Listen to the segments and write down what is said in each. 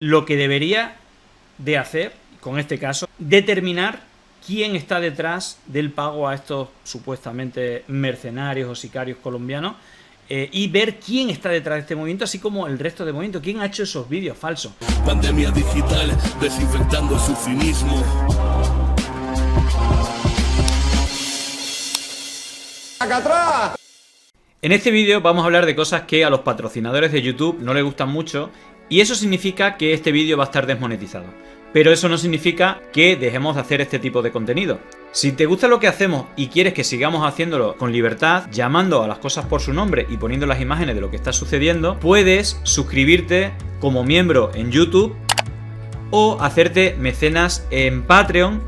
lo que debería de hacer, con este caso, determinar quién está detrás del pago a estos supuestamente mercenarios o sicarios colombianos, y ver quién está detrás de este movimiento, así como el resto de movimientos, quién ha hecho esos vídeos falsos. Pandemia digital, desinfectando su cinismo. En este vídeo vamos a hablar de cosas que a los patrocinadores de YouTube no les gustan mucho, y eso significa que este vídeo va a estar desmonetizado. Pero eso no significa que dejemos de hacer este tipo de contenido. Si te gusta lo que hacemos y quieres que sigamos haciéndolo con libertad, llamando a las cosas por su nombre y poniendo las imágenes de lo que está sucediendo, puedes suscribirte como miembro en YouTube o hacerte mecenas en Patreon.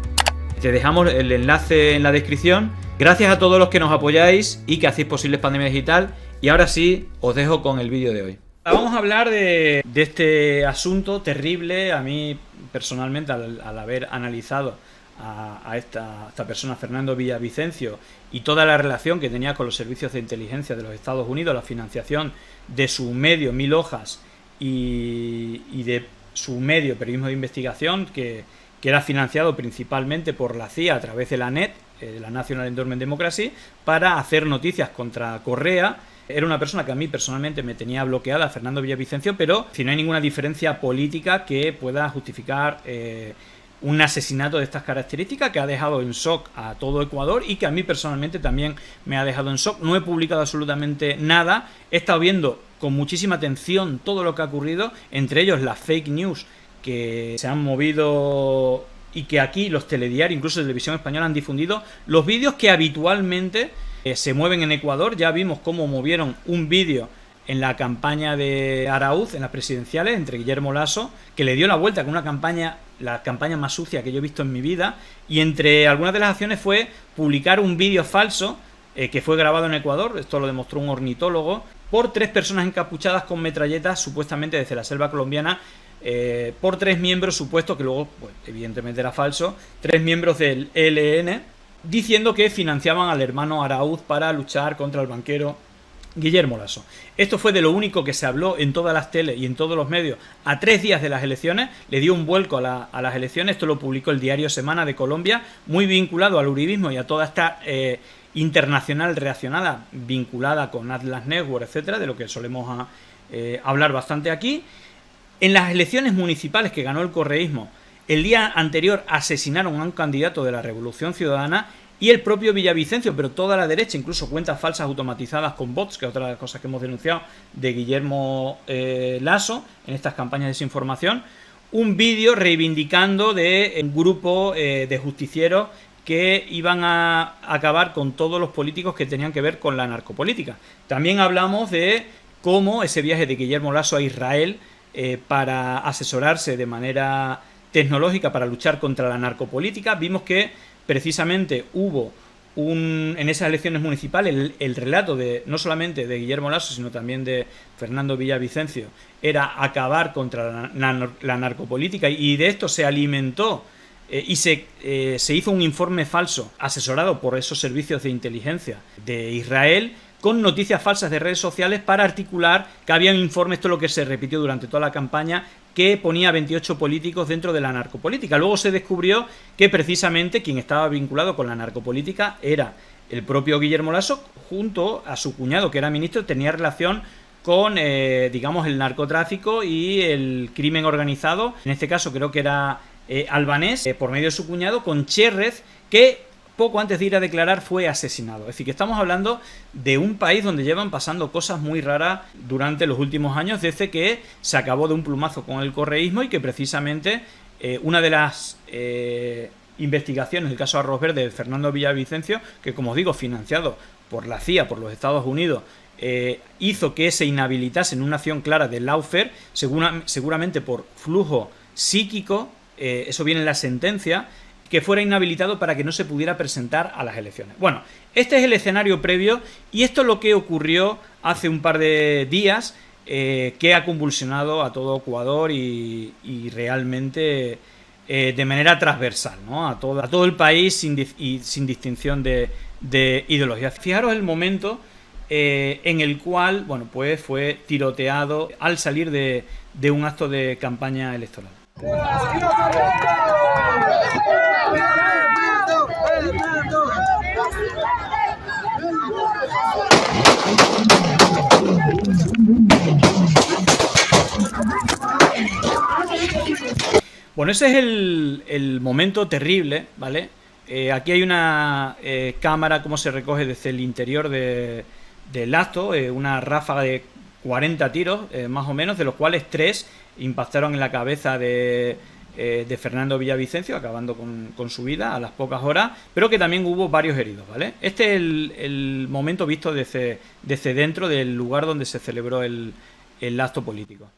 Te dejamos el enlace en la descripción. Gracias a todos los que nos apoyáis y que hacéis posible Pandemia Digital. Y ahora sí, os dejo con el vídeo de hoy. Vamos a hablar de este asunto terrible. A mí personalmente, al haber analizado a esta persona, Fernando Villavicencio, y toda la relación que tenía con los servicios de inteligencia de los Estados Unidos, la financiación de su medio 1000 hojas y de su medio periodismo de investigación, que era financiado principalmente por la CIA a través de la NED, de la National Endowment Democracy, para hacer noticias contra Correa. Era una persona que a mí personalmente me tenía bloqueada, Fernando Villavicencio, pero si no hay ninguna diferencia política que pueda justificar un asesinato de estas características, que ha dejado en shock a todo Ecuador y que a mí personalmente también me ha dejado en shock. No he publicado absolutamente nada, he estado viendo con muchísima atención todo lo que ha ocurrido, entre ellos las fake news que se han movido y que aquí los telediarios, incluso Televisión Española, han difundido, los vídeos que habitualmente se mueven en Ecuador. Ya vimos cómo movieron un vídeo en la campaña de Arauz, en las presidenciales, entre Guillermo Lasso, que le dio la vuelta con una campaña, la campaña más sucia que yo he visto en mi vida, y entre algunas de las acciones fue publicar un vídeo falso que fue grabado en Ecuador, esto lo demostró un ornitólogo, por 3 personas encapuchadas con metralletas, supuestamente desde la selva colombiana, por 3 miembros supuestos, que luego pues, evidentemente era falso, 3 miembros del ELN, diciendo que financiaban al hermano Arauz para luchar contra el banquero Guillermo Lasso. Esto fue de lo único que se habló en todas las teles y en todos los medios a 3 días de las elecciones. Le dio un vuelco a las elecciones. Esto lo publicó el diario Semana de Colombia, muy vinculado al uribismo y a toda esta internacional reaccionada vinculada con Atlas Network, etcétera, de lo que solemos hablar bastante aquí. En las elecciones municipales que ganó el correísmo, el día anterior asesinaron a un candidato de la Revolución Ciudadana y el propio Villavicencio, pero toda la derecha, incluso cuentas falsas automatizadas con bots, que es otra de las cosas que hemos denunciado de Guillermo Lasso en estas campañas de desinformación, un vídeo reivindicando de un grupo de justicieros que iban a acabar con todos los políticos que tenían que ver con la narcopolítica. También hablamos de cómo ese viaje de Guillermo Lasso a Israel para asesorarse de manera tecnológica para luchar contra la narcopolítica. Vimos que precisamente hubo en esas elecciones municipales el relato de no solamente de Guillermo Lasso, sino también de Fernando Villavicencio, era acabar contra la narcopolítica, y de esto se alimentó y se hizo un informe falso asesorado por esos servicios de inteligencia de Israel, con noticias falsas de redes sociales para articular que había un informe, esto es lo que se repitió durante toda la campaña, que ponía 28 políticos dentro de la narcopolítica. Luego se descubrió que precisamente quien estaba vinculado con la narcopolítica era el propio Guillermo Lasso, junto a su cuñado, que era ministro, tenía relación con, digamos, el narcotráfico y el crimen organizado. En este caso creo que era albanés, por medio de su cuñado, con Cherrez, que poco antes de ir a declarar fue asesinado. Es decir, que estamos hablando de un país donde llevan pasando cosas muy raras durante los últimos años, desde que se acabó de un plumazo con el correísmo, y que precisamente una de las investigaciones, el caso Arroz Verde de Fernando Villavicencio, que como os digo, financiado por la CIA, por los Estados Unidos, hizo que se inhabilitase en una acción clara del lawfare, seguramente por flujo psíquico, eso viene en la sentencia, que fuera inhabilitado para que no se pudiera presentar a las elecciones. Bueno, este es el escenario previo, y esto es lo que ocurrió hace un par de días, que ha convulsionado a todo Ecuador y realmente de manera transversal, ¿no? a todo el país sin distinción de ideología. Fijaros el momento en el cual, bueno, pues fue tiroteado al salir de un acto de campaña electoral. Bueno, ese es el momento terrible, ¿vale? Aquí hay una cámara, cómo se recoge desde el interior del acto, una ráfaga de 40 tiros, más o menos, de los cuales 3 impactaron en la cabeza de Fernando Villavicencio, acabando con su vida a las pocas horas, pero que también hubo varios heridos, ¿vale? Este es el momento visto desde dentro del lugar donde se celebró el acto político.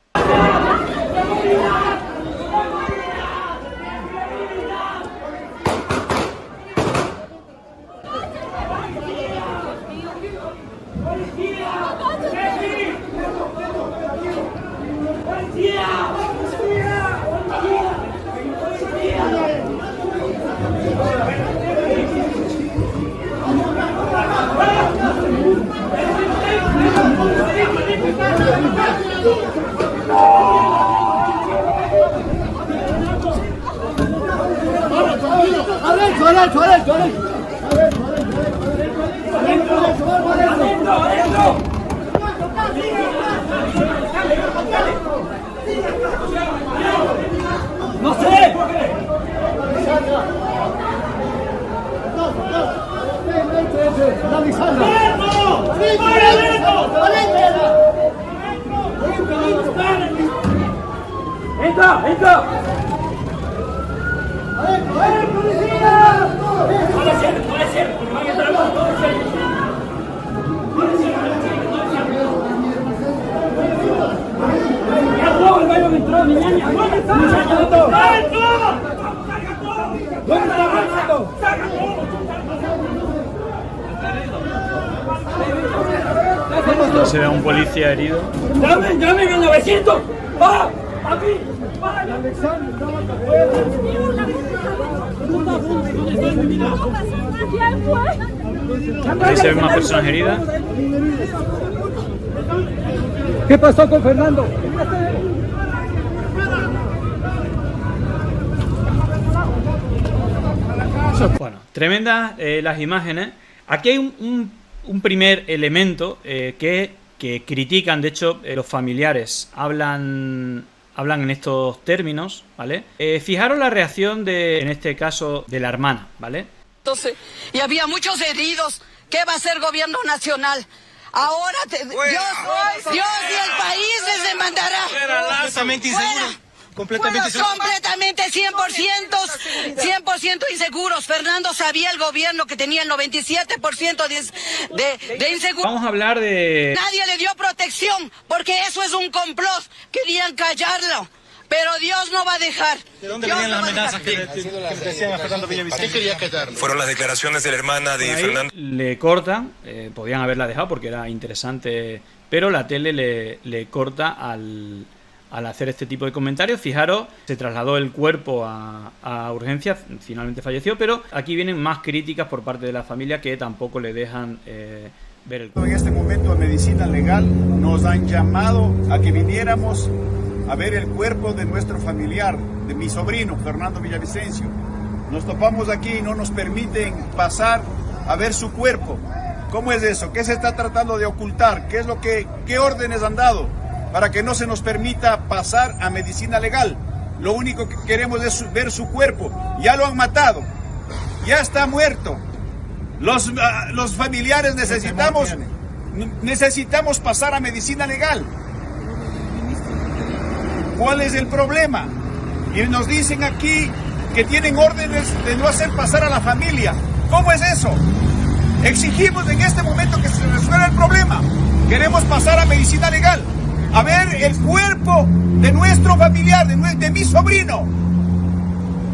¡No sé! ¡Entra! ¡Entra! Puede ser, porque van a entrar con todo ¡Ya todo el baño me entró, mi ñaña! ¿Dónde está? ¿Dónde está Fernando? ¡Saca todo! Se ve a un policía herido. ¡Llame al 900! ¡Va! ¡Papi! ¡Va! Ahí se ven más personas heridas. ¿Qué pasó con Fernando? Bueno, tremendas las imágenes. Aquí hay un primer elemento que critican, de hecho, los familiares hablan en estos términos, ¿vale? Fijaros la reacción en este caso, de la hermana, ¿vale? Entonces, y había muchos heridos. ¿Qué va a hacer el gobierno nacional? Ahora Dios y el país les demandará. Completamente inseguro. Completamente inseguro. Completamente 100% inseguros. Fernando sabía, el gobierno, que tenía el 97% de inseguridad. Vamos a hablar de... Nadie le dio protección, porque eso es un complot. Querían callarlo. Pero Dios no va a dejar. ¿De dónde venían las amenazas que le decían a Fernando Villavicencio? ¿Qué quería callarlo? Fueron las declaraciones de la hermana de Ahí Fernando. le cortan, podían haberla dejado porque era interesante, pero la tele le corta al hacer este tipo de comentarios. Fijaros, se trasladó el cuerpo a urgencias, finalmente falleció, pero aquí vienen más críticas por parte de la familia que tampoco le dejan ver el cuerpo. En este momento, Medicina Legal nos han llamado a que viniéramos a ver el cuerpo de nuestro familiar, de mi sobrino, Fernando Villavicencio. Nos topamos aquí y no nos permiten pasar a ver su cuerpo. ¿Cómo es eso? ¿Qué se está tratando de ocultar? ¿Qué órdenes han dado para que no se nos permita pasar a Medicina Legal? Lo único que queremos es ver su cuerpo. Ya lo han matado, ya está muerto. Los familiares necesitamos pasar a Medicina Legal. ¿Cuál es el problema? Y nos dicen aquí que tienen órdenes de no hacer pasar a la familia. ¿Cómo es eso? Exigimos en este momento que se resuelva el problema. Queremos pasar a Medicina Legal a ver el cuerpo de nuestro familiar, de mi sobrino.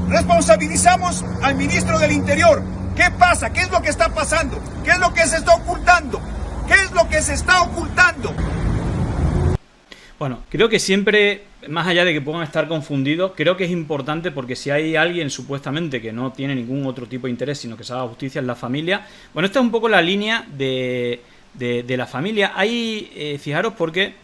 Responsabilizamos al ministro del Interior. ¿Qué pasa? ¿Qué es lo que está pasando? ¿Qué es lo que se está ocultando? ¿Qué es lo que se está ocultando? Bueno, creo que siempre, más allá de que puedan estar confundidos, creo que es importante, porque si hay alguien supuestamente que no tiene ningún otro tipo de interés, sino que se haga justicia, en la familia. Bueno, esta es un poco la línea de de la familia. Ahí, fijaros, porque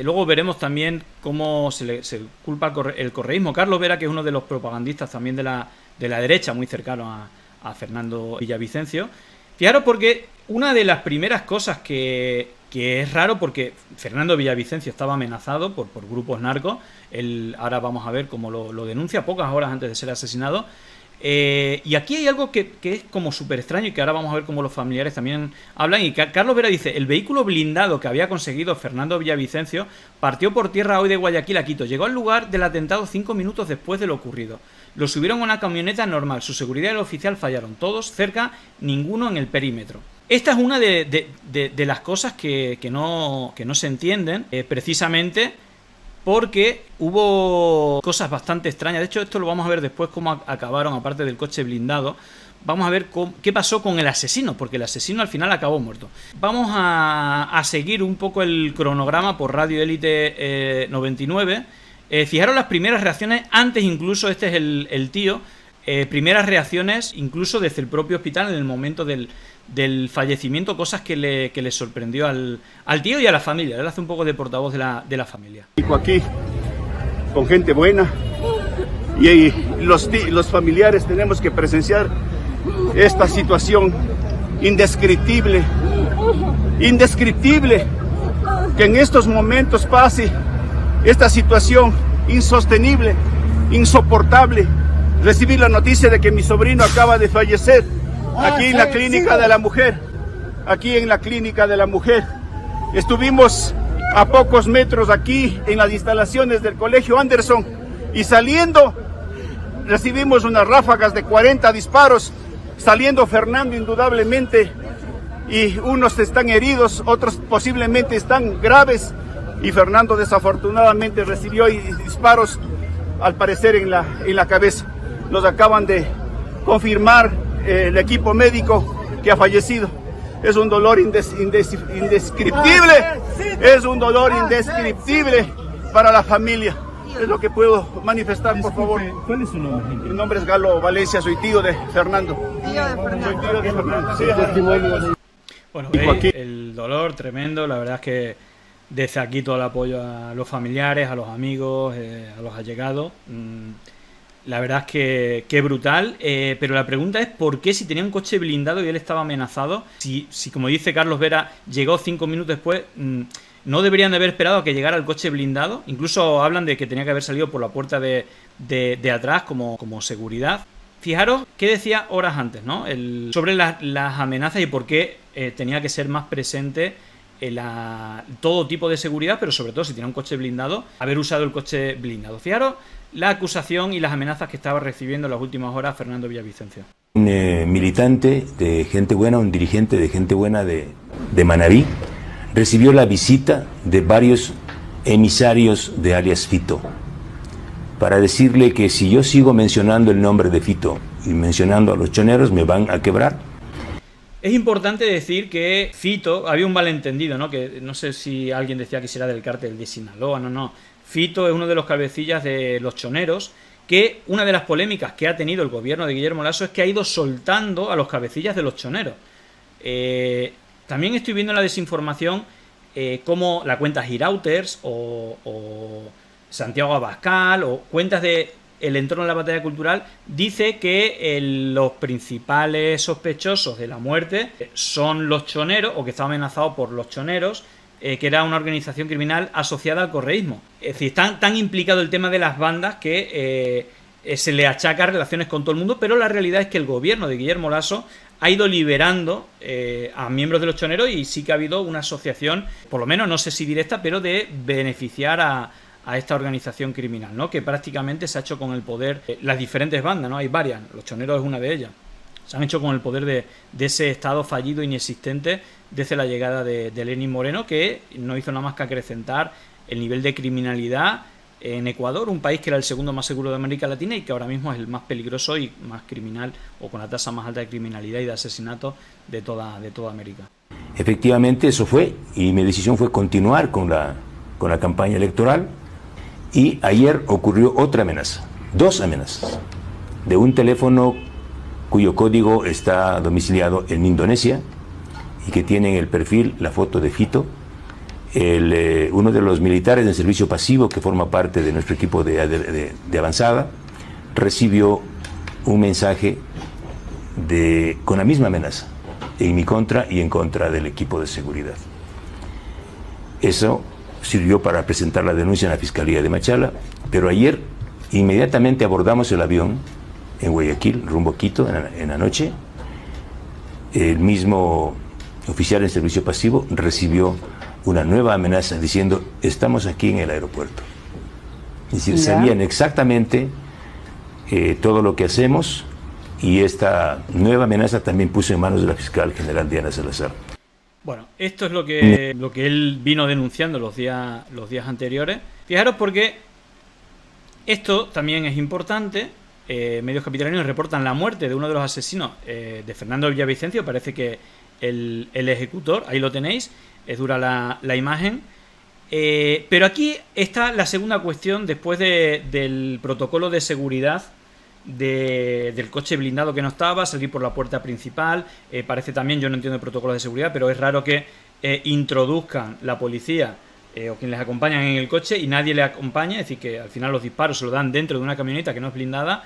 luego veremos también cómo se culpa el correísmo. Carlos Vera, que es uno de los propagandistas también de la derecha, muy cercano a Fernando Villavicencio. Fijaros, porque una de las primeras cosas que es raro, porque Fernando Villavicencio estaba amenazado por grupos narcos. Él, ahora vamos a ver cómo lo denuncia pocas horas antes de ser asesinado. Y aquí hay algo que es como súper extraño y que ahora vamos a ver cómo los familiares también hablan. Y Carlos Vera dice: el vehículo blindado que había conseguido Fernando Villavicencio partió por tierra hoy de Guayaquil a Quito. Llegó al lugar del atentado 5 minutos después de lo ocurrido. Lo subieron a una camioneta normal. Su seguridad y el oficial fallaron. Todos cerca, ninguno en el perímetro. Esta es una de las cosas que no se entienden, precisamente porque hubo cosas bastante extrañas. De hecho, esto lo vamos a ver después, cómo acabaron, aparte del coche blindado. Vamos a ver qué pasó con el asesino, porque el asesino al final acabó muerto. Vamos a seguir un poco el cronograma por Radio Élite 99. Fijaros las primeras reacciones, antes incluso, este es el tío, primeras reacciones incluso desde el propio hospital en el momento del fallecimiento, cosas que le sorprendió al tío y a la familia. Él hace un poco de portavoz de la familia. Aquí, con gente buena, y los familiares tenemos que presenciar esta situación indescriptible, que en estos momentos pase esta situación insostenible, insoportable. Recibí la noticia de que mi sobrino acaba de fallecer aquí en la clínica de la mujer. Estuvimos a pocos metros aquí en las instalaciones del Colegio Anderson y saliendo recibimos unas ráfagas de 40 disparos. Saliendo Fernando indudablemente, y unos están heridos, otros posiblemente están graves, y Fernando desafortunadamente recibió disparos al parecer en la cabeza. Nos acaban de confirmar el equipo médico que ha fallecido. Es un dolor indescriptible, es un dolor indescriptible para la familia. Es lo que puedo manifestar, por favor. ¿Cuál es su nombre? Mi nombre es Galo Valencia, soy tío de Fernando. Bueno, el dolor tremendo, la verdad es que desde aquí todo el apoyo a los familiares, a los amigos, a los allegados. La verdad es que brutal, pero la pregunta es ¿por qué, si tenía un coche blindado y él estaba amenazado, si como dice Carlos Vera, llegó 5 minutos después, no deberían de haber esperado a que llegara el coche blindado? Incluso hablan de que tenía que haber salido por la puerta de atrás como seguridad. Fijaros qué decía horas antes, ¿no? Sobre las amenazas y por qué tenía que ser más presente todo tipo de seguridad, pero sobre todo si tenía un coche blindado, haber usado el coche blindado. Fijaros la acusación y las amenazas que estaba recibiendo en las últimas horas Fernando Villavicencio. Un militante de gente buena, un dirigente de gente buena de Manabí, recibió la visita de varios emisarios de alias Fito, para decirle que si yo sigo mencionando el nombre de Fito y mencionando a los choneros, me van a quebrar. Es importante decir que Fito, había un malentendido, ¿no? Que no sé si alguien decía que será del cártel de Sinaloa, no. Fito es uno de los cabecillas de los choneros, que una de las polémicas que ha tenido el gobierno de Guillermo Lasso es que ha ido soltando a los cabecillas de los choneros. También estoy viendo en la desinformación como la cuenta Girauters o Santiago Abascal o cuentas de el entorno de la batalla cultural, dice que los principales sospechosos de la muerte son los choneros, o que está amenazado por los choneros, que era una organización criminal asociada al correísmo. Es decir, tan implicado el tema de las bandas que se le achaca relaciones con todo el mundo, pero la realidad es que el gobierno de Guillermo Lasso ha ido liberando a miembros de los choneros, y sí que ha habido una asociación, por lo menos no sé si directa, pero de beneficiar a esta organización criminal, ¿no? Que prácticamente se ha hecho con el poder, las diferentes bandas, ¿no? Hay varias, los choneros es una de ellas. Se han hecho con el poder de ese estado fallido, inexistente, desde la llegada de Lenín Moreno, que no hizo nada más que acrecentar el nivel de criminalidad en Ecuador, un país que era el segundo más seguro de América Latina y que ahora mismo es el más peligroso y más criminal, o con la tasa más alta de criminalidad y de asesinatos de toda América. Efectivamente eso fue, y mi decisión fue continuar con la campaña electoral. Y ayer ocurrió otra amenaza, 2 amenazas, de un teléfono cuyo código está domiciliado en Indonesia y que tienen el perfil, la foto de Fito, uno de los militares en servicio pasivo que forma parte de nuestro equipo de avanzada, recibió un mensaje con la misma amenaza en mi contra y en contra del equipo de seguridad. Eso sirvió para presentar la denuncia en la Fiscalía de Machala, pero ayer inmediatamente abordamos el avión en Guayaquil, rumbo a Quito, en la noche. El mismo oficial en servicio pasivo recibió una nueva amenaza diciendo: estamos aquí en el aeropuerto. Es decir, sabían exactamente todo lo que hacemos, y esta nueva amenaza también puso en manos de la fiscal general Diana Salazar. Bueno, esto es lo que él vino denunciando los días anteriores. Fijaros, porque esto también es importante. Medios capitalinos reportan la muerte de uno de los asesinos de Fernando Villavicencio. Parece que el ejecutor, ahí lo tenéis, es dura la imagen. Pero aquí está la segunda cuestión, después del protocolo de seguridad del coche blindado que no estaba, salir por la puerta principal. Parece también, yo no entiendo el protocolo de seguridad, pero es raro que introduzcan la policía o quien les acompañan en el coche y nadie le acompañe. Es decir, que al final los disparos se lo dan dentro de una camioneta que no es blindada,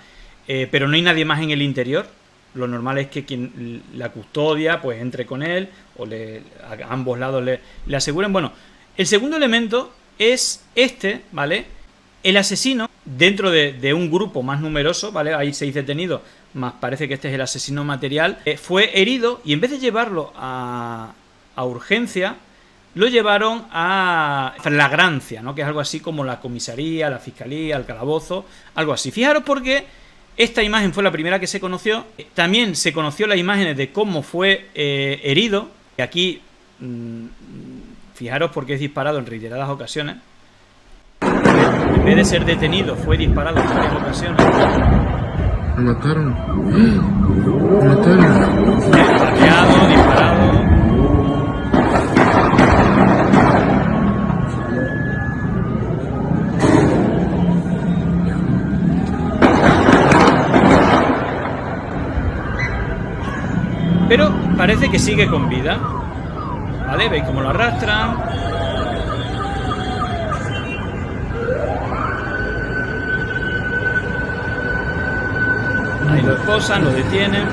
pero no hay nadie más en el interior. Lo normal es que quien la custodia pues entre con él, o a ambos lados le aseguren. Bueno, el segundo elemento es ¿vale? El asesino, dentro de un grupo más numeroso, ¿vale? Hay 6 detenidos, más parece que este es el asesino material, fue herido, y en vez de llevarlo a urgencia, lo llevaron a flagrancia, ¿no? Que es algo así como la comisaría, la fiscalía, el calabozo, algo así. Fijaros, porque esta imagen fue la primera que se conoció. También se conoció las imágenes de cómo fue herido. Y aquí, fijaros, porque es disparado en reiteradas ocasiones. En vez de ser detenido, fue disparado en varias ocasiones. Me mataron. Me mataron. Pateado, disparado. Pero parece que sigue con vida. ¿Vale? ¿Veis cómo lo arrastran? Ahí lo esposan, lo detienen.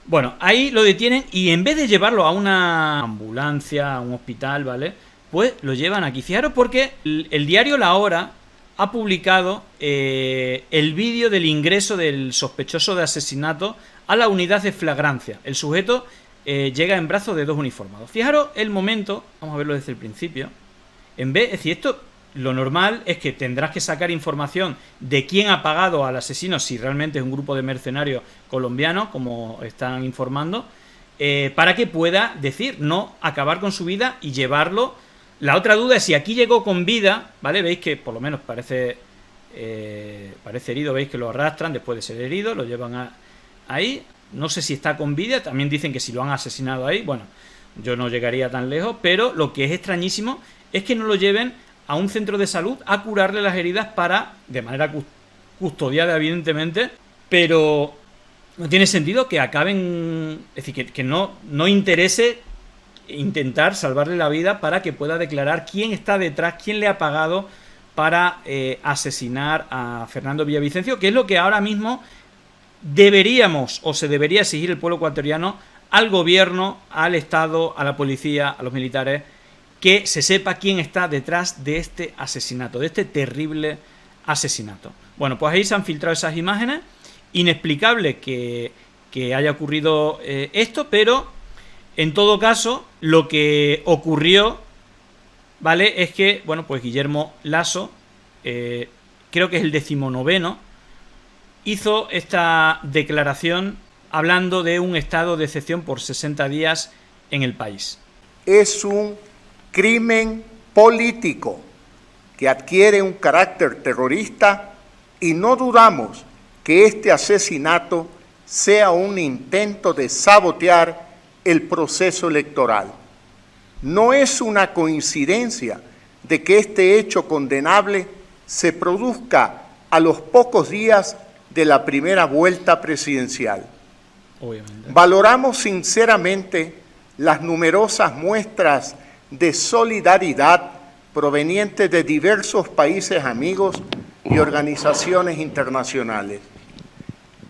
Bueno, ahí lo detienen, y en vez de llevarlo a una ambulancia, a un hospital, ¿vale? Pues lo llevan aquí. Fijaros, porque el diario La Hora ha publicado el vídeo del ingreso del sospechoso de asesinato a la unidad de flagrancia. El sujeto llega en brazos de 2 uniformados. Fijaros el momento, vamos a verlo desde el principio. Es decir, esto, lo normal es que tendrás que sacar información de quién ha pagado al asesino, si realmente es un grupo de mercenarios colombianos, como están informando, para que pueda decir, no acabar con su vida y llevarlo. La otra duda es si aquí llegó con vida, ¿vale? Veis que por lo menos parece herido, veis que lo arrastran después de ser herido, lo llevan ahí. No sé si está con vida, también dicen que si lo han asesinado ahí. Bueno, yo no llegaría tan lejos, pero lo que es extrañísimo es que no lo lleven a un centro de salud a curarle las heridas de manera custodiada, evidentemente, pero no tiene sentido que acaben, es decir, que no interese intentar salvarle la vida para que pueda declarar quién está detrás, quién le ha pagado para asesinar a Fernando Villavicencio, que es lo que ahora mismo deberíamos, o se debería exigir el pueblo ecuatoriano al gobierno, al Estado, a la policía, a los militares, que se sepa quién está detrás de este asesinato, de este terrible asesinato. Bueno, pues ahí se han filtrado esas imágenes. Inexplicable que haya ocurrido esto, pero en todo caso, lo que ocurrió, ¿vale?, es que, bueno, pues Guillermo Lasso, creo que es el 19º, hizo esta declaración hablando de un estado de excepción por 60 días en el país. Es un crimen político que adquiere un carácter terrorista, y no dudamos que este asesinato sea un intento de sabotear el proceso electoral. No es una coincidencia de que este hecho condenable se produzca a los pocos días de la primera vuelta presidencial. Obviamente. Valoramos sinceramente las numerosas muestras de solidaridad provenientes de diversos países amigos y organizaciones internacionales.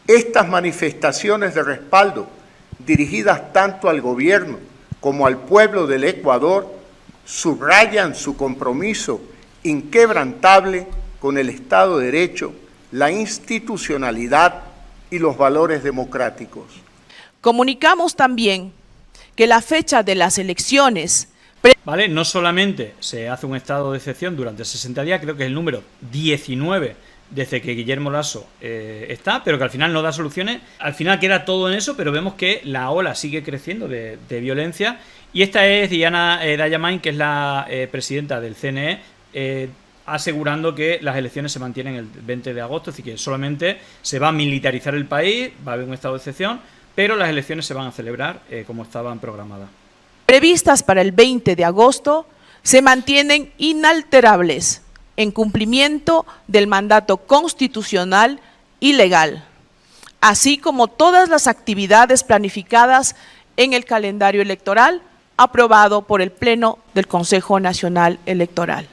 Estas manifestaciones de respaldo, dirigidas tanto al gobierno como al pueblo del Ecuador, subrayan su compromiso inquebrantable con el Estado de Derecho, la institucionalidad y los valores democráticos. Comunicamos también que la fecha de las elecciones... ¿Vale? No solamente se hace un estado de excepción durante 60 días, creo que es el número 19 desde que Guillermo Lasso está, pero que al final no da soluciones. Al final queda todo en eso, pero vemos que la ola sigue creciendo de violencia. Y esta es Diana Dayamain, que es la presidenta del CNE, asegurando que las elecciones se mantienen el 20 de agosto, es decir, que solamente se va a militarizar el país, va a haber un estado de excepción, pero las elecciones se van a celebrar como estaban programadas. Previstas para el 20 de agosto se mantienen inalterables en cumplimiento del mandato constitucional y legal, así como todas las actividades planificadas en el calendario electoral aprobado por el Pleno del Consejo Nacional Electoral.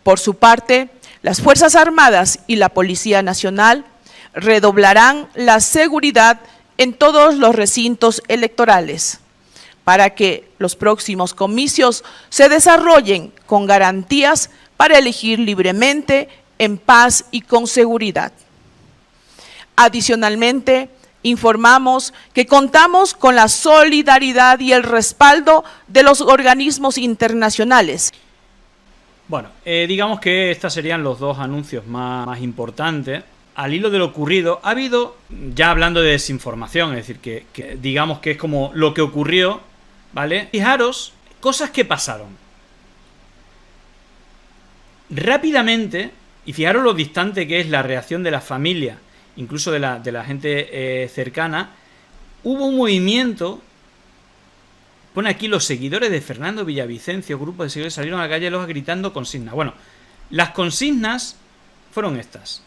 Por su parte, las Fuerzas Armadas y la Policía Nacional redoblarán la seguridad en todos los recintos electorales para que los próximos comicios se desarrollen con garantías para elegir libremente, en paz y con seguridad. Adicionalmente, informamos que contamos con la solidaridad y el respaldo de los organismos internacionales. Bueno, digamos que estos serían los dos anuncios más importantes. Al hilo de lo ocurrido, ha habido, ya hablando de desinformación, es decir, que digamos que es como lo que ocurrió, ¿vale? Fijaros, cosas que pasaron. Rápidamente, y fijaros lo distante que es la reacción de la familia, incluso de la gente cercana, hubo un movimiento. Pone aquí: los seguidores de Fernando Villavicencio, grupo de seguidores salieron a la calle Loja gritando consignas. Bueno, las consignas fueron estas: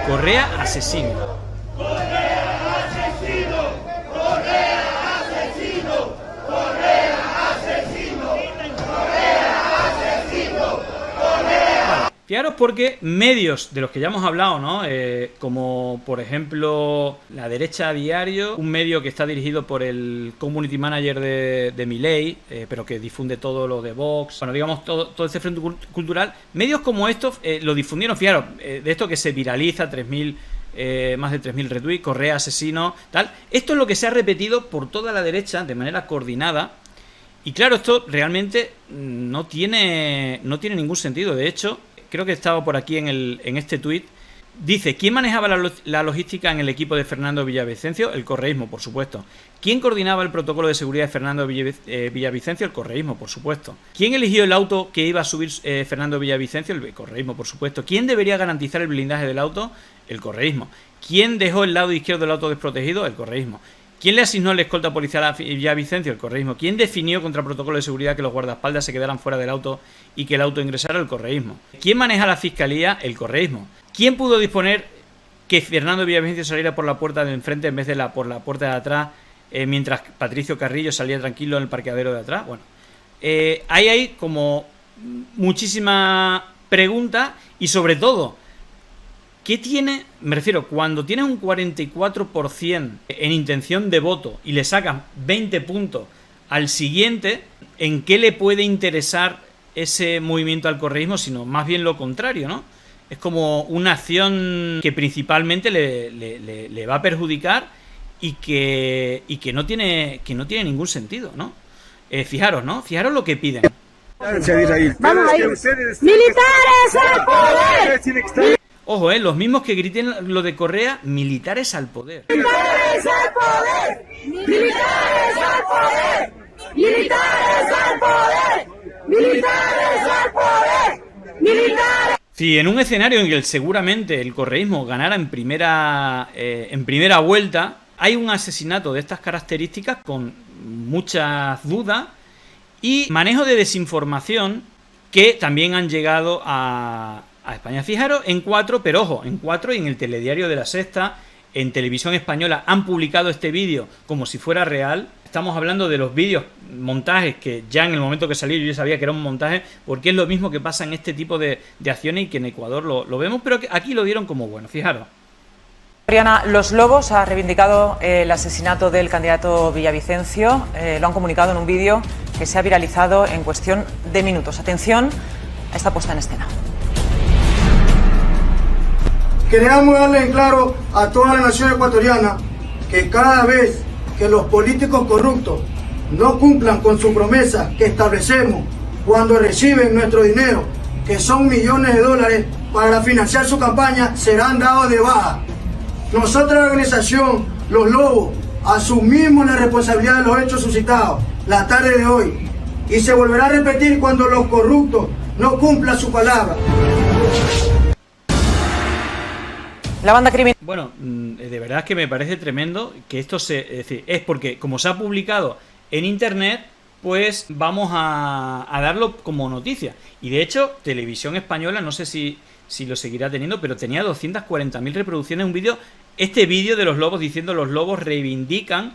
Correa asesino. Correa asesino, Correa asesino, Correa asesino, Correa asesino, Correa. Fijaros, porque medios de los que ya hemos hablado, ¿no? Como por ejemplo La Derecha Diario, un medio que está dirigido por el community manager de Milei, pero que difunde todo lo de Vox, bueno, digamos todo ese frente cultural. Medios como estos lo difundieron, fijaros, de esto que se viraliza, más de 3.000 retweets, Correa asesino, tal. Esto es lo que se ha repetido por toda la derecha de manera coordinada. Y claro, esto realmente no tiene ningún sentido. De hecho, creo que estaba por aquí en este tuit. Dice: ¿quién manejaba la logística en el equipo de Fernando Villavicencio? El correísmo, por supuesto. ¿Quién coordinaba el protocolo de seguridad de Fernando Villavicencio? El correísmo, por supuesto. ¿Quién eligió el auto que iba a subir Fernando Villavicencio? El correísmo, por supuesto. ¿Quién debería garantizar el blindaje del auto? El correísmo. ¿Quién dejó el lado izquierdo del auto desprotegido? El correísmo. ¿Quién le asignó la escolta policial a Villavicencio? El correísmo. ¿Quién definió contra el protocolo de seguridad que los guardaespaldas se quedaran fuera del auto y que el auto ingresara? El correísmo. ¿Quién maneja la fiscalía? El correísmo. ¿Quién pudo disponer que Fernando Villavicencio saliera por la puerta de enfrente en vez de por la puerta de atrás, mientras Patricio Carrillo salía tranquilo en el parqueadero de atrás? Bueno, ahí hay como muchísimas preguntas y sobre todo, ¿qué tiene? Me refiero, cuando tienes un 44% en intención de voto y le sacas 20 puntos al siguiente, ¿en qué le puede interesar ese movimiento al correísmo? Sino más bien lo contrario, ¿no? Es como una acción que principalmente le va a perjudicar y que no tiene ningún sentido, ¿no? Fijaros, ¿no? Fijaros lo que piden. Vamos a ir. ¡Militares al poder! Ojo, los mismos que griten lo de Correa, militares al poder. ¡Militares al poder! ¡Militares al poder! ¡Militares al poder! ¡Militares al poder! ¡Militares! Si en un escenario en el que seguramente el correísmo ganara en primera vuelta, hay un asesinato de estas características con muchas dudas y manejo de desinformación que también han llegado a a España. Fijaros en 4, pero ojo, en 4 y en el telediario de La Sexta, en Televisión Española han publicado este vídeo como si fuera real. Estamos hablando de los vídeos, montajes, que ya en el momento que salió yo ya sabía que era un montaje, porque es lo mismo que pasa en este tipo de acciones y que en Ecuador lo vemos, pero que aquí lo dieron como bueno, fijaros. Oriana, Los Lobos ha reivindicado el asesinato del candidato Villavicencio. Lo han comunicado en un vídeo que se ha viralizado en cuestión de minutos. Atención a esta puesta en escena. Queremos darle en claro a toda la nación ecuatoriana que cada vez que los políticos corruptos no cumplan con su promesa que establecemos cuando reciben nuestro dinero, que son millones de dólares para financiar su campaña, serán dados de baja. Nosotros, la organización Los Lobos, asumimos la responsabilidad de los hechos suscitados la tarde de hoy y se volverá a repetir cuando los corruptos no cumplan su palabra. La banda criminal. Bueno, de verdad es que me parece tremendo que esto es porque como se ha publicado en internet, pues vamos a darlo como noticia. Y de hecho, Televisión Española, no sé si lo seguirá teniendo, pero tenía 240.000 reproducciones un vídeo, este vídeo de los lobos diciendo los lobos reivindican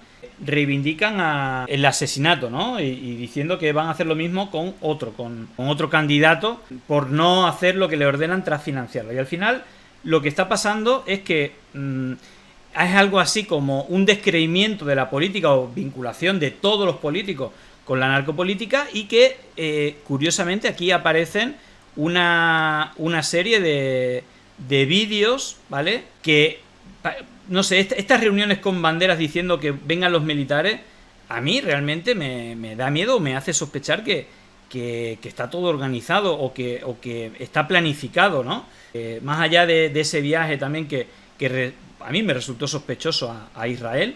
el asesinato, ¿no? Y diciendo que van a hacer lo mismo con otro candidato por no hacer lo que le ordenan tras financiarlo. Y al final lo que está pasando es que es algo así como un descreimiento de la política o vinculación de todos los políticos con la narcopolítica y que curiosamente aquí aparecen una serie de vídeos, ¿vale? Que, no sé, estas reuniones con banderas diciendo que vengan los militares, a mí realmente me da miedo, me hace sospechar que está todo organizado o que está planificado, ¿no? Más allá de ese viaje también que a mí me resultó sospechoso a Israel,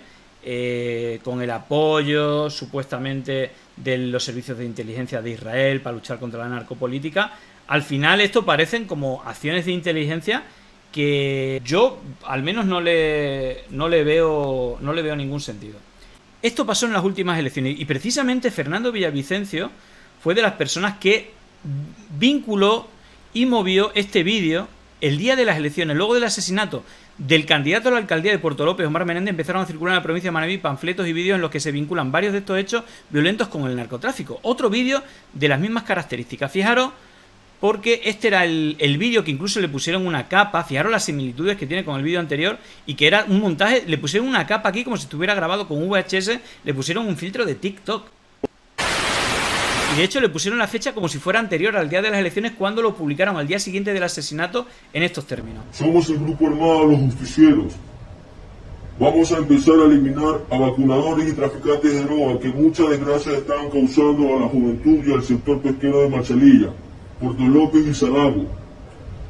con el apoyo supuestamente de los servicios de inteligencia de Israel para luchar contra la narcopolítica. Al final esto parecen como acciones de inteligencia que yo al menos no le veo ningún sentido. Esto pasó en las últimas elecciones y precisamente Fernando Villavicencio fue de las personas que vinculó y movió este vídeo el día de las elecciones. Luego del asesinato del candidato a la alcaldía de Puerto López, Omar Menéndez, empezaron a circular en la provincia de Manabí panfletos y vídeos en los que se vinculan varios de estos hechos violentos con el narcotráfico. Otro vídeo de las mismas características. Fijaros, porque este era el vídeo que incluso le pusieron una capa. Fijaros las similitudes que tiene con el vídeo anterior y que era un montaje. Le pusieron una capa aquí como si estuviera grabado con VHS. Le pusieron un filtro de TikTok. Y de hecho le pusieron la fecha como si fuera anterior al día de las elecciones, cuando lo publicaron al día siguiente del asesinato en estos términos. Somos el grupo armado Los Justicieros. Vamos a empezar a eliminar a vacunadores y traficantes de droga que muchas desgracias están causando a la juventud y al sector pesquero de Machalilla, Puerto López y Salamo.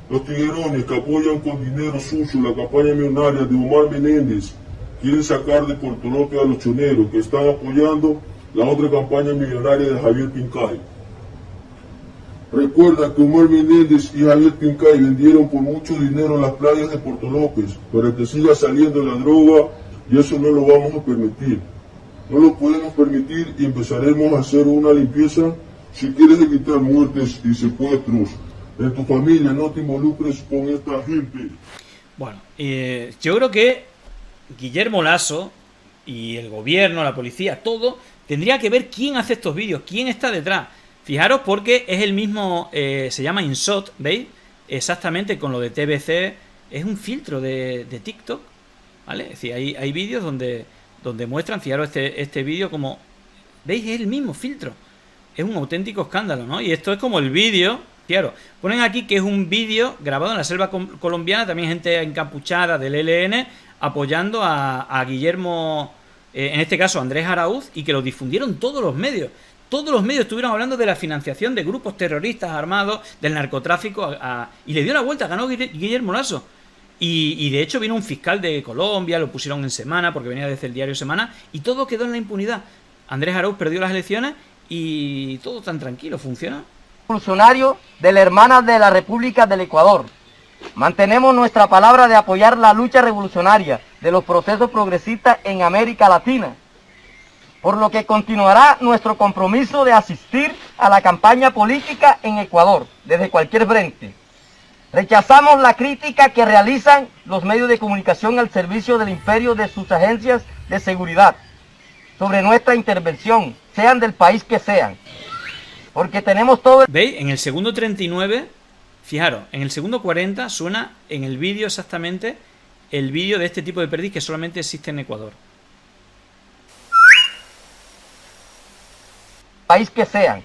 Los tiguerones que apoyan con dinero sucio la campaña millonaria de Omar Menéndez quieren sacar de Puerto López a los choneros que están apoyando la otra campaña millonaria de Javier Pincay. Recuerda que Omar Menéndez y Javier Pincay vendieron por mucho dinero en las playas de Puerto López para que siga saliendo la droga, y eso no lo vamos a permitir. No lo podemos permitir y empezaremos a hacer una limpieza. Si quieres evitar muertes y secuestros en tu familia, no te involucres con esta gente. Bueno, yo creo que Guillermo Lasso y el gobierno, la policía, todo tendría que ver quién hace estos vídeos, quién está detrás. Fijaros, porque es el mismo, se llama InShot, ¿veis? Exactamente con lo de TBC, es un filtro de TikTok, ¿vale? Es decir, hay vídeos donde muestran, fijaros este vídeo como, ¿veis? Es el mismo filtro. Es un auténtico escándalo, ¿no? Y esto es como el vídeo, fijaros, ponen aquí que es un vídeo grabado en la selva colombiana, también gente encapuchada del ELN apoyando a Guillermo, en este caso Andrés Araúz, y que lo difundieron todos los medios. Todos los medios estuvieron hablando de la financiación de grupos terroristas armados, del narcotráfico, y le dio la vuelta, ganó Guillermo Lasso. Y de hecho vino un fiscal de Colombia, lo pusieron en Semana, porque venía desde el diario Semana, y todo quedó en la impunidad. Andrés Araúz perdió las elecciones y todo tan tranquilo, funciona. Revolucionario de la Hermana de la República del Ecuador. Mantenemos nuestra palabra de apoyar la lucha revolucionaria de los procesos progresistas en América Latina, por lo que continuará nuestro compromiso de asistir a la campaña política en Ecuador, desde cualquier frente, Rechazamos la crítica que realizan los medios de comunicación al servicio del imperio de sus agencias de seguridad sobre nuestra intervención, sean del país que sean. Porque tenemos todo... ¿Veis? En el segundo 39, fijaros, en el segundo 40 suena en el vídeo exactamente el vídeo de este tipo de perdiz que solamente existe en Ecuador. País que sean.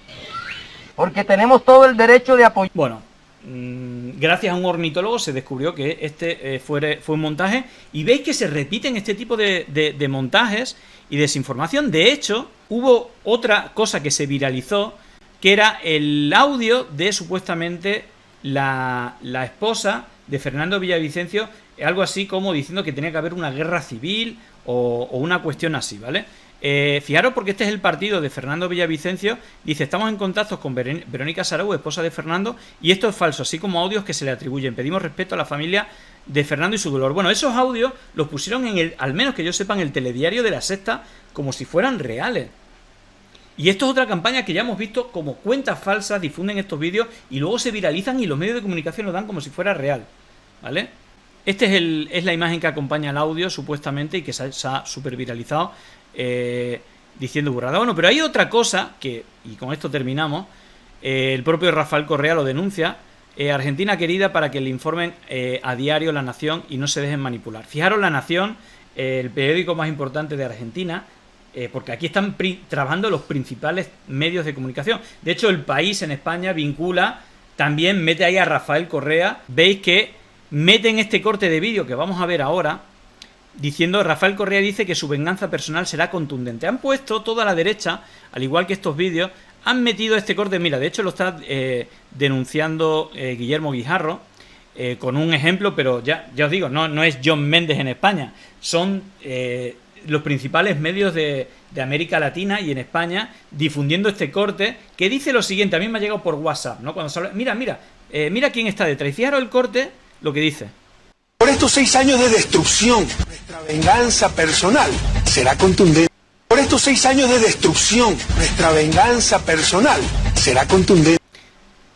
Porque tenemos todo el derecho de apoyar... Bueno, gracias a un ornitólogo se descubrió que este fue un montaje, y veis que se repiten este tipo de montajes y desinformación. De hecho, hubo otra cosa que se viralizó, que era el audio de supuestamente la esposa de Fernando Villavicencio, algo así como diciendo que tenía que haber una guerra civil o una cuestión así, ¿vale? Fijaros, porque este es el partido de Fernando Villavicencio. Dice: estamos en contacto con Verónica Saraú, esposa de Fernando, y esto es falso, así como audios que se le atribuyen. Pedimos respeto a la familia de Fernando y su dolor. Bueno, esos audios los pusieron al menos que yo sepa, en el telediario de La Sexta, como si fueran reales. Y esto es otra campaña que ya hemos visto, como cuentas falsas difunden estos vídeos y luego se viralizan y los medios de comunicación lo dan como si fuera real, ¿vale? Esta es la imagen que acompaña al audio, supuestamente, y que se ha super viralizado, diciendo burrada. Bueno, pero hay otra cosa que, y con esto terminamos, el propio Rafael Correa lo denuncia: Argentina querida, para que le informen a diario La Nación y no se dejen manipular. Fijaros, La Nación, el periódico más importante de Argentina, porque aquí están trabajando los principales medios de comunicación. De hecho, El País en España vincula, también mete ahí a Rafael Correa. Veis que meten este corte de vídeo que vamos a ver ahora, diciendo: Rafael Correa dice que su venganza personal será contundente. Han puesto toda la derecha, al igual que estos vídeos, han metido este corte. Mira, de hecho lo está denunciando Guillermo Guijarro, con un ejemplo, pero ya os digo, no es John Méndez en España, son los principales medios de América Latina y en España difundiendo este corte, que dice lo siguiente. A mí me ha llegado por WhatsApp, ¿no? Cuando se habla, mira quién está detrás. Y fijaros el corte, lo que dice: por estos 6 años de destrucción, nuestra venganza personal será contundente. Por estos 6 años de destrucción, nuestra venganza personal será contundente.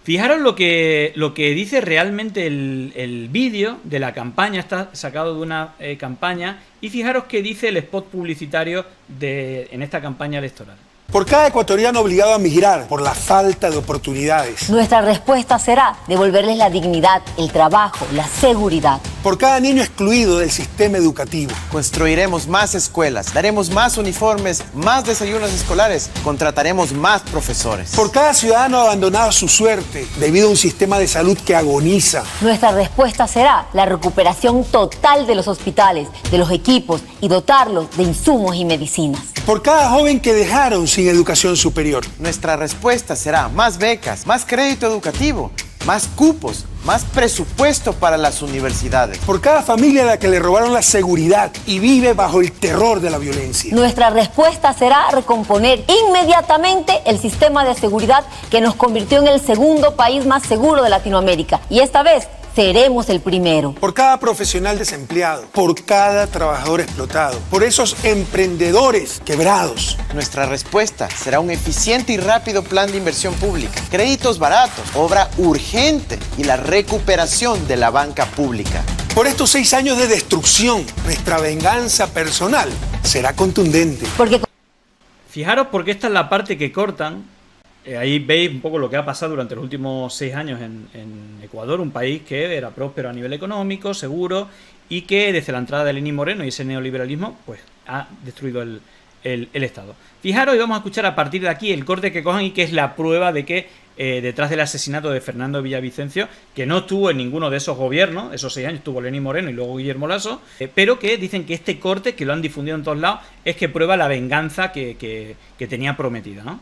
Fijaros lo que dice realmente el vídeo de la campaña. Está sacado de una campaña, y fijaros que dice el spot publicitario en esta campaña electoral. Por cada ecuatoriano obligado a migrar por la falta de oportunidades. Nuestra respuesta será devolverles la dignidad, el trabajo, la seguridad. Por cada niño excluido del sistema educativo. Construiremos más escuelas, daremos más uniformes, más desayunos escolares, contrataremos más profesores. Por cada ciudadano abandonado a su suerte debido a un sistema de salud que agoniza. Nuestra respuesta será la recuperación total de los hospitales, de los equipos y dotarlos de insumos y medicinas. Por cada joven que dejaron sin educación superior. Nuestra respuesta será más becas, más crédito educativo, más cupos, más presupuesto para las universidades. Por cada familia a la que le robaron la seguridad y vive bajo el terror de la violencia. Nuestra respuesta será recomponer inmediatamente el sistema de seguridad que nos convirtió en el segundo país más seguro de Latinoamérica. Y esta vez seremos el primero. Por cada profesional desempleado, por cada trabajador explotado, por esos emprendedores quebrados. Nuestra respuesta será un eficiente y rápido plan de inversión pública, créditos baratos, obra urgente y la recuperación de la banca pública. Por estos 6 años de destrucción, nuestra venganza personal será contundente. Fijaros, porque esta es la parte que cortan. Ahí veis un poco lo que ha pasado durante los últimos 6 años en Ecuador, un país que era próspero a nivel económico, seguro, y que desde la entrada de Lenín Moreno y ese neoliberalismo pues ha destruido el Estado. Fijaros, y vamos a escuchar a partir de aquí el corte que cojan, y que es la prueba de que detrás del asesinato de Fernando Villavicencio, que no estuvo en ninguno de esos gobiernos, esos 6 años estuvo Lenín Moreno y luego Guillermo Lasso, pero que dicen que este corte, que lo han difundido en todos lados, es que prueba la venganza que tenía prometida, ¿no?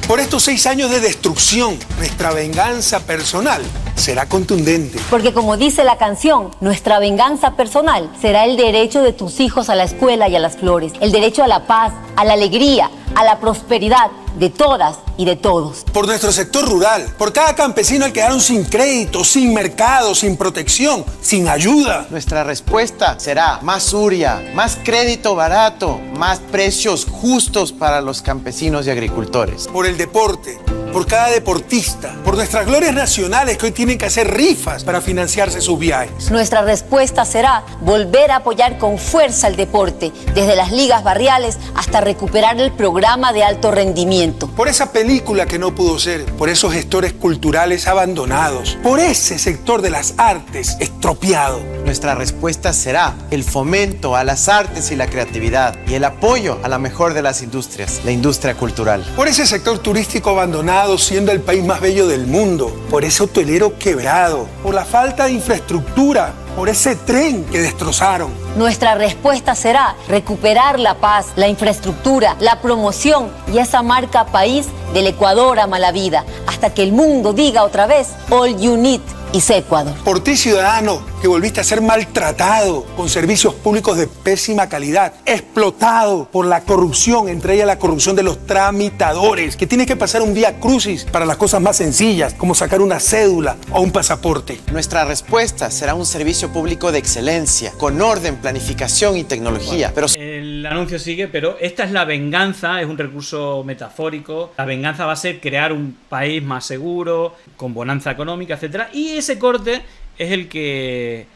Por estos 6 años de destrucción, nuestra venganza personal será contundente. Porque como dice la canción, nuestra venganza personal será el derecho de tus hijos a la escuela y a las flores, el derecho a la paz, a la alegría, a la prosperidad de todas y de todos. Por nuestro sector rural, por cada campesino al que quedaron sin crédito, sin mercado, sin protección, sin ayuda. Nuestra respuesta será más URIA, más crédito barato, más precios justos para los campesinos y agricultores. Por el deporte, por cada deportista, por nuestras glorias nacionales que hoy tienen que hacer rifas para financiarse sus viajes. Nuestra respuesta será volver a apoyar con fuerza el deporte, desde las ligas barriales hasta recuperar el programa de alto rendimiento. Por esa película que no pudo ser, por esos gestores culturales abandonados, por ese sector de las artes estropeado. Nuestra respuesta será el fomento a las artes y la creatividad y el apoyo a la mejor de las industrias, la industria cultural. Por ese sector turístico abandonado, siendo el país más bello del mundo, por ese hotelero quebrado, por la falta de infraestructura, por ese tren que destrozaron. Nuestra respuesta será recuperar la paz, la infraestructura, la promoción y esa marca país del Ecuador ama la vida, hasta que el mundo diga otra vez, all you need is Ecuador. Por ti, ciudadano, que volviste a ser maltratado con servicios públicos de pésima calidad, explotado por la corrupción, entre ellas la corrupción de los tramitadores, que tienes que pasar un vía crucis para las cosas más sencillas, como sacar una cédula o un pasaporte. Nuestra respuesta será un servicio público de excelencia, con orden, planificación y tecnología. Bueno, el anuncio sigue, pero esta es la venganza, es un recurso metafórico. La venganza va a ser crear un país más seguro, con bonanza económica, etcétera. Y ese corte es el que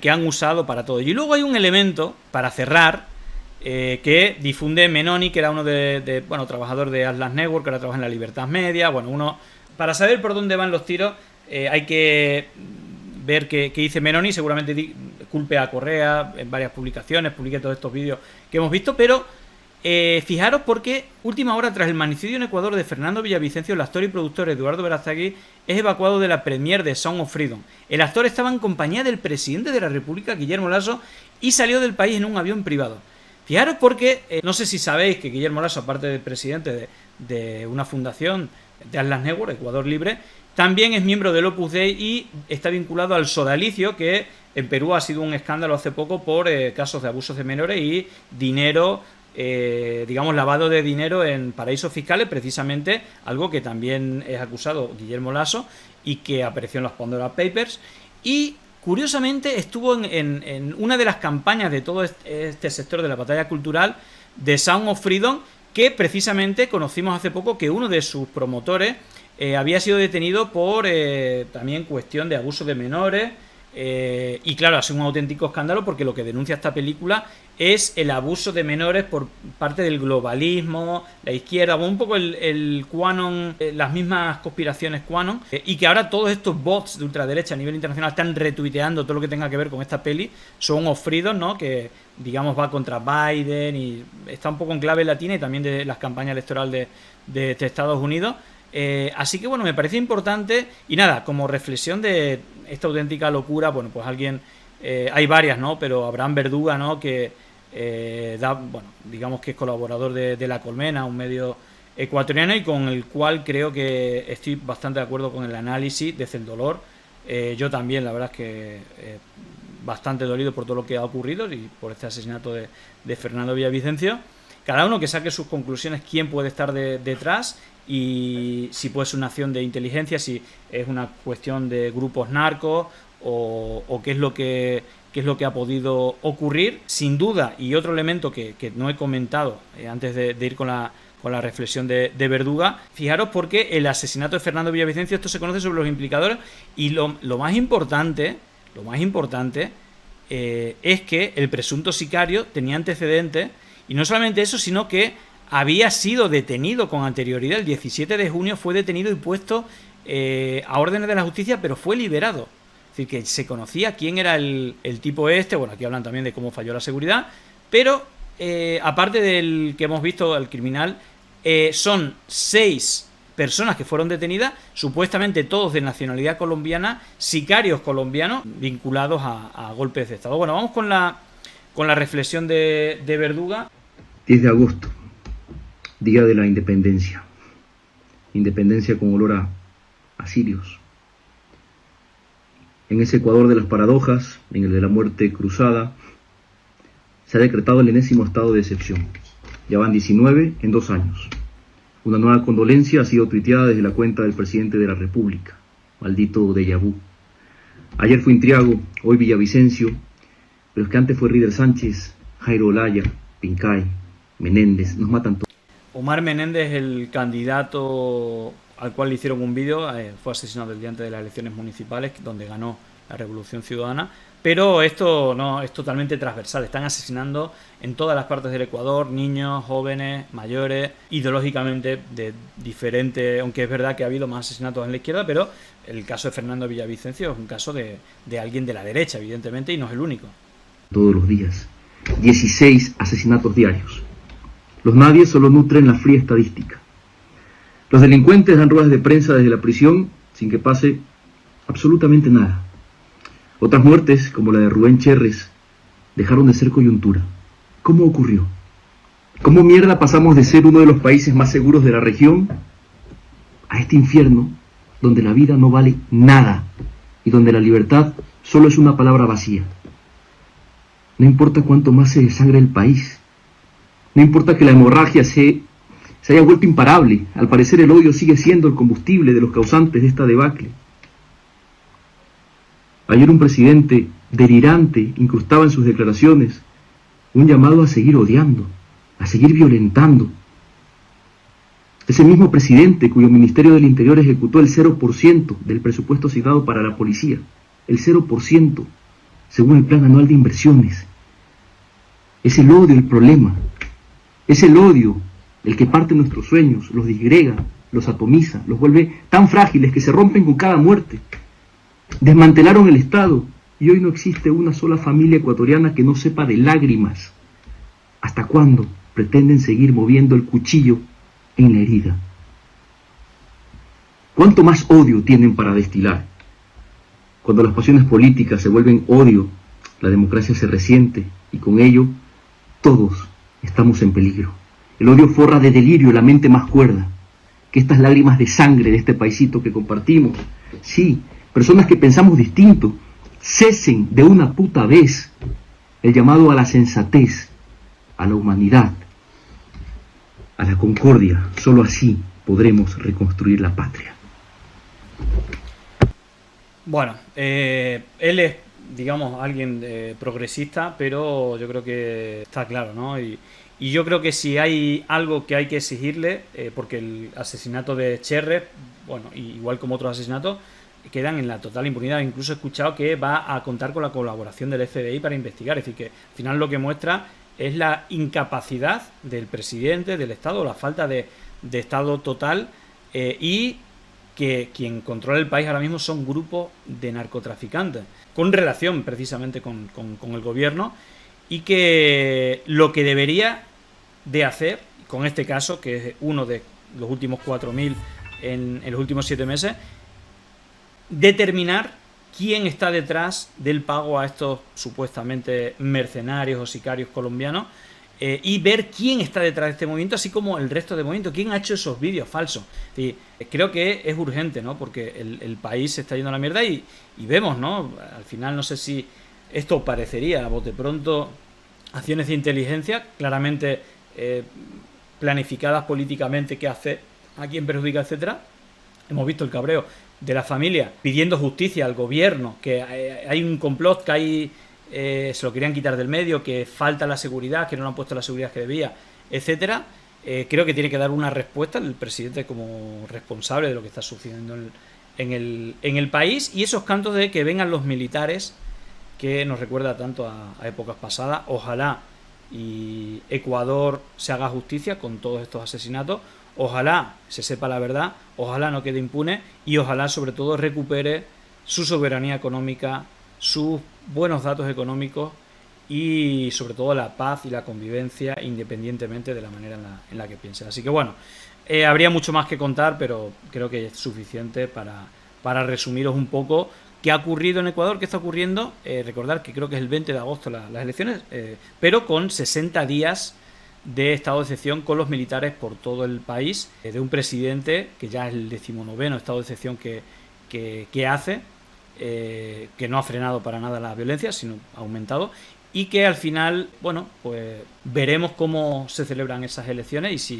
han usado para todo. Y luego hay un elemento, para cerrar, que difunde Menoni, que era uno trabajador de Atlas Network, que ahora trabaja en la Libertad Media. Bueno, para saber por dónde van los tiros, hay que ver qué dice Menoni. Seguramente culpe a Correa en varias publicaciones, publique todos estos vídeos que hemos visto, pero fijaros porque última hora tras el magnicidio en Ecuador de Fernando Villavicencio, el actor y productor Eduardo Verástegui es evacuado de la premiere de Sound of Freedom. El actor estaba en compañía del presidente de la República, Guillermo Lasso, y salió del país en un avión privado. Fijaros porque, no sé si sabéis que Guillermo Lasso, aparte de presidente de una fundación de Atlas Network, Ecuador Libre, también es miembro del Opus Dei y está vinculado al sodalicio, que en Perú ha sido un escándalo hace poco por casos de abusos de menores y dinero, lavado de dinero en paraísos fiscales, precisamente algo que también es acusado Guillermo Lasso y que apareció en los Pandora Papers. Y curiosamente estuvo en una de las campañas de todo este sector de la batalla cultural de Sound of Freedom, que precisamente conocimos hace poco que uno de sus promotores había sido detenido por también cuestión de abuso de menores. Y claro, ha sido un auténtico escándalo porque lo que denuncia esta película es el abuso de menores por parte del globalismo, la izquierda, un poco el QAnon, las mismas conspiraciones QAnon, y que ahora todos estos bots de ultraderecha a nivel internacional están retuiteando todo lo que tenga que ver con esta peli. Son ofridos, ¿no? Que digamos va contra Biden y está un poco en clave latina y también de las campañas electorales de Estados Unidos. Así que bueno, me parece importante. Y nada, como reflexión de esta auténtica locura, bueno, pues alguien, hay varias, ¿no? Pero Abraham Verduga, ¿no? Que digamos que es colaborador de La Colmena, un medio ecuatoriano, y con el cual creo que estoy bastante de acuerdo con el análisis desde el dolor. Yo también, la verdad es que bastante dolido por todo lo que ha ocurrido y por este asesinato de Fernando Villavicencio. Cada uno que saque sus conclusiones, quién puede estar detrás y si puede ser una acción de inteligencia, si es una cuestión de grupos narcos o qué es lo que ha podido ocurrir. Sin duda, y otro elemento que no he comentado antes de ir con la reflexión de Verduga, fijaros porque el asesinato de Fernando Villavicencio, esto se conoce sobre los implicadores, y lo más importante es que el presunto sicario tenía antecedentes, y no solamente eso, sino que había sido detenido con anterioridad. El 17 de junio fue detenido y puesto a órdenes de la justicia, pero fue liberado. Es decir, que se conocía quién era el tipo este. Bueno, aquí hablan también de cómo falló la seguridad, pero aparte del que hemos visto, el criminal, son 6 personas que fueron detenidas, supuestamente todos de nacionalidad colombiana, sicarios colombianos vinculados a golpes de Estado. Bueno, vamos con la reflexión de Verduga. 10 de agosto, Día de la Independencia. Independencia con olor a cirios. En ese Ecuador de las paradojas, en el de la muerte cruzada, se ha decretado el enésimo estado de excepción. Ya van 19 en 2 años. Una nueva condolencia ha sido tuiteada desde la cuenta del presidente de la República. Maldito déjà vu. Ayer fue Intriago, hoy Villavicencio, pero es que antes fue Rider Sánchez, Jairo Olaya, Pincay, Menéndez, nos matan todos. Omar Menéndez, el candidato al cual le hicieron un vídeo, fue asesinado el día antes de las elecciones municipales, donde ganó la Revolución Ciudadana. Pero esto no es totalmente transversal, están asesinando en todas las partes del Ecuador, niños, jóvenes, mayores, ideológicamente de diferente, aunque es verdad que ha habido más asesinatos en la izquierda, pero el caso de Fernando Villavicencio es un caso de alguien de la derecha, evidentemente, y no es el único. Todos los días, 16 asesinatos diarios. Los nadie solo nutren la fría estadística. Los delincuentes dan ruedas de prensa desde la prisión sin que pase absolutamente nada. Otras muertes, como la de Rubén Cherres, dejaron de ser coyuntura. ¿Cómo ocurrió? ¿Cómo mierda pasamos de ser uno de los países más seguros de la región a este infierno donde la vida no vale nada y donde la libertad solo es una palabra vacía? No importa cuánto más se desangre el país. No importa que la hemorragia se haya vuelto imparable. Al parecer el odio sigue siendo el combustible de los causantes de esta debacle. Ayer un presidente delirante incrustaba en sus declaraciones un llamado a seguir odiando, a seguir violentando. Ese mismo presidente cuyo Ministerio del Interior ejecutó el 0% del presupuesto asignado para la policía, el 0%, según el Plan Anual de Inversiones. Es el odio el problema, es el odio el que parte nuestros sueños, los disgrega, los atomiza, los vuelve tan frágiles que se rompen con cada muerte. Desmantelaron el Estado y hoy no existe una sola familia ecuatoriana que no sepa de lágrimas. ¿Hasta cuándo pretenden seguir moviendo el cuchillo en la herida? ¿Cuánto más odio tienen para destilar? Cuando las pasiones políticas se vuelven odio, la democracia se resiente y con ello todos estamos en peligro. El odio forra de delirio la mente más cuerda. Que estas lágrimas de sangre de este paisito que compartimos, sí, personas que pensamos distinto, cesen de una puta vez el llamado a la sensatez, a la humanidad, a la concordia. Solo así podremos reconstruir la patria. Bueno, él es, digamos, alguien progresista, pero yo creo que está claro, ¿no? Y yo creo que si hay algo que hay que exigirle, porque el asesinato de Cherres, bueno, igual como otros asesinatos, quedan en la total impunidad. Incluso he escuchado que va a contar con la colaboración del FBI para investigar. Es decir, que al final lo que muestra es la incapacidad del presidente, del Estado, la falta de Estado total, y que quien controla el país ahora mismo son grupos de narcotraficantes, con relación precisamente con el gobierno, y que lo que debería de hacer, con este caso, que es uno de los últimos 4.000 en los últimos 7 meses, determinar quién está detrás del pago a estos supuestamente mercenarios o sicarios colombianos, y ver quién está detrás de este movimiento, así como el resto de movimientos, quién ha hecho esos vídeos falsos. Sí, creo que es urgente, ¿no? Porque el país se está yendo a la mierda y vemos, ¿no? Al final no sé si esto parecería, a bote pronto, acciones de inteligencia claramente planificadas políticamente, qué hace, a quién perjudica, etcétera. Hemos visto el cabreo de la familia pidiendo justicia al gobierno, que hay un complot, que hay se lo querían quitar del medio, que falta la seguridad, que no le han puesto la seguridad que debía, etcétera. Creo que tiene que dar una respuesta el presidente como responsable de lo que está sucediendo en el país, y esos cantos de que vengan los militares, que nos recuerda tanto a épocas pasadas. Ojalá y Ecuador se haga justicia con todos estos asesinatos, ojalá se sepa la verdad, ojalá no quede impune, y ojalá sobre todo recupere su soberanía económica, sus buenos datos económicos y sobre todo la paz y la convivencia, independientemente de la manera en la que piensen. Así que bueno, habría mucho más que contar, pero creo que es suficiente para resumiros un poco qué ha ocurrido en Ecuador, qué está ocurriendo. Recordar que creo que es el 20 de agosto las elecciones, pero con 60 días de estado de excepción con los militares por todo el país, de un presidente que ya es el 19º estado de excepción que hace, que no ha frenado para nada la violencia, sino ha aumentado, y que al final, bueno, pues veremos cómo se celebran esas elecciones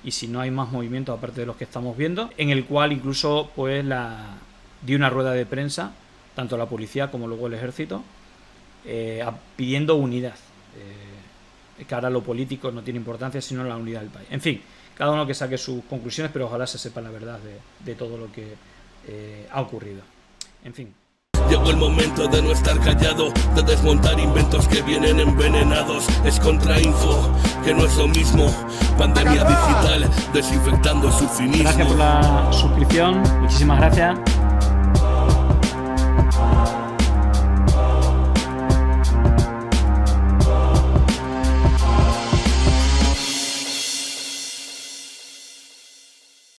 y si no hay más movimientos aparte de los que estamos viendo, en el cual incluso pues dio una rueda de prensa, tanto la policía como luego el ejército, pidiendo unidad, que ahora lo político no tiene importancia sino la unidad del país. En fin, cada uno que saque sus conclusiones, pero ojalá se sepa la verdad de todo lo que ha ocurrido. En fin. Llegó el momento de no estar callado, de desmontar inventos que vienen envenenados. Es contrainfo, que no es lo mismo. Pandemia digital, desinfectando su cinismo. Gracias por la suscripción, muchísimas gracias.